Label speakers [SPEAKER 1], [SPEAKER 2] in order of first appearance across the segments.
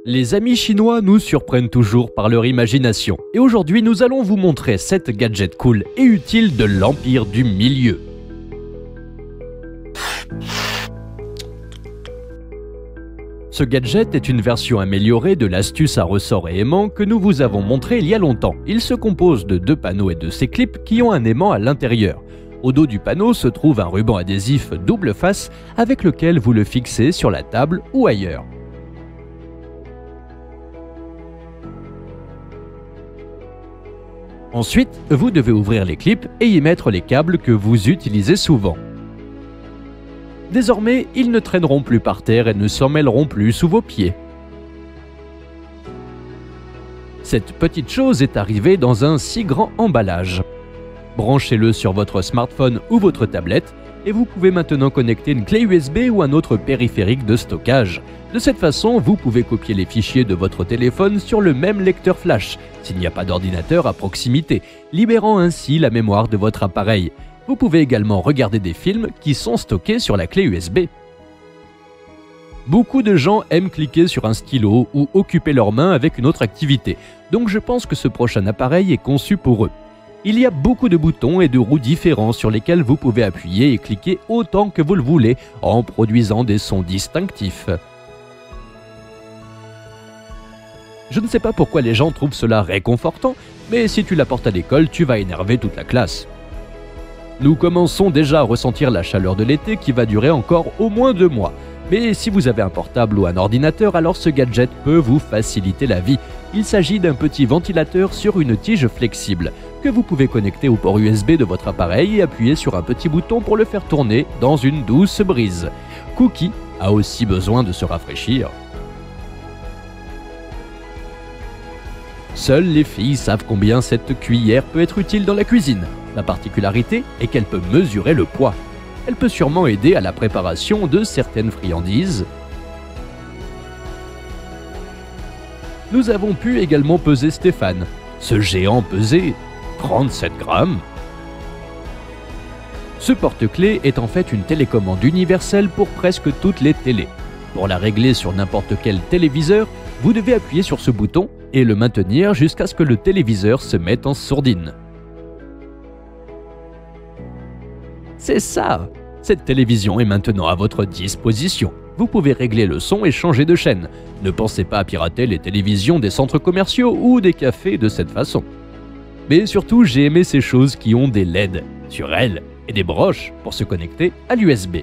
[SPEAKER 1] Les amis chinois nous surprennent toujours par leur imagination. Et aujourd'hui, nous allons vous montrer 7 gadgets cool et utiles de l'Empire du Milieu. Ce gadget est une version améliorée de l'astuce à ressort et aimant que nous vous avons montré il y a longtemps. Il se compose de 2 panneaux et de ces clips qui ont un aimant à l'intérieur. Au dos du panneau se trouve un ruban adhésif double face avec lequel vous le fixez sur la table ou ailleurs. Ensuite, vous devez ouvrir les clips et y mettre les câbles que vous utilisez souvent. Désormais, ils ne traîneront plus par terre et ne s'emmêleront plus sous vos pieds. Cette petite chose est arrivée dans un si grand emballage. Branchez-le sur votre smartphone ou votre tablette et vous pouvez maintenant connecter une clé USB ou un autre périphérique de stockage. De cette façon, vous pouvez copier les fichiers de votre téléphone sur le même lecteur flash, s'il n'y a pas d'ordinateur à proximité, libérant ainsi la mémoire de votre appareil. Vous pouvez également regarder des films qui sont stockés sur la clé USB. Beaucoup de gens aiment cliquer sur un stylo ou occuper leurs mains avec une autre activité, donc je pense que ce prochain appareil est conçu pour eux. Il y a beaucoup de boutons et de roues différents sur lesquels vous pouvez appuyer et cliquer autant que vous le voulez en produisant des sons distinctifs. Je ne sais pas pourquoi les gens trouvent cela réconfortant, mais si tu l'apportes à l'école, tu vas énerver toute la classe. Nous commençons déjà à ressentir la chaleur de l'été qui va durer encore au moins 2 mois. Mais si vous avez un portable ou un ordinateur, alors ce gadget peut vous faciliter la vie. Il s'agit d'un petit ventilateur sur une tige flexible que vous pouvez connecter au port USB de votre appareil et appuyer sur un petit bouton pour le faire tourner dans une douce brise. Cookie a aussi besoin de se rafraîchir. Seules les filles savent combien cette cuillère peut être utile dans la cuisine. La particularité est qu'elle peut mesurer le poids. Elle peut sûrement aider à la préparation de certaines friandises. Nous avons pu également peser Stéphane. Ce géant pesait 37 grammes. Ce porte-clés est en fait une télécommande universelle pour presque toutes les télés. Pour la régler sur n'importe quel téléviseur, vous devez appuyer sur ce bouton et le maintenir jusqu'à ce que le téléviseur se mette en sourdine. C'est ça! Cette télévision est maintenant à votre disposition. Vous pouvez régler le son et changer de chaîne. Ne pensez pas à pirater les télévisions des centres commerciaux ou des cafés de cette façon. Mais surtout, j'ai aimé ces choses qui ont des LED sur elles et des broches pour se connecter à l'USB.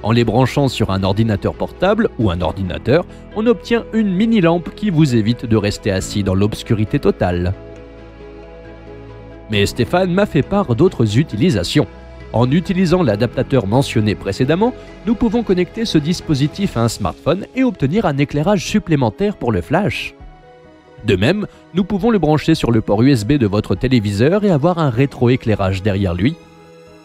[SPEAKER 1] En les branchant sur un ordinateur portable ou un ordinateur, on obtient une mini-lampe qui vous évite de rester assis dans l'obscurité totale. Mais Stéphane m'a fait part d'autres utilisations. En utilisant l'adaptateur mentionné précédemment, nous pouvons connecter ce dispositif à un smartphone et obtenir un éclairage supplémentaire pour le flash. De même, nous pouvons le brancher sur le port USB de votre téléviseur et avoir un rétroéclairage derrière lui.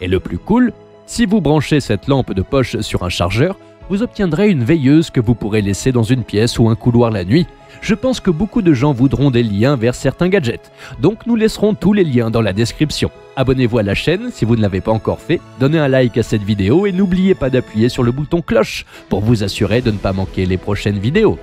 [SPEAKER 1] Et le plus cool, si vous branchez cette lampe de poche sur un chargeur, vous obtiendrez une veilleuse que vous pourrez laisser dans une pièce ou un couloir la nuit. Je pense que beaucoup de gens voudront des liens vers certains gadgets, donc nous laisserons tous les liens dans la description. Abonnez-vous à la chaîne si vous ne l'avez pas encore fait, donnez un like à cette vidéo et n'oubliez pas d'appuyer sur le bouton cloche pour vous assurer de ne pas manquer les prochaines vidéos.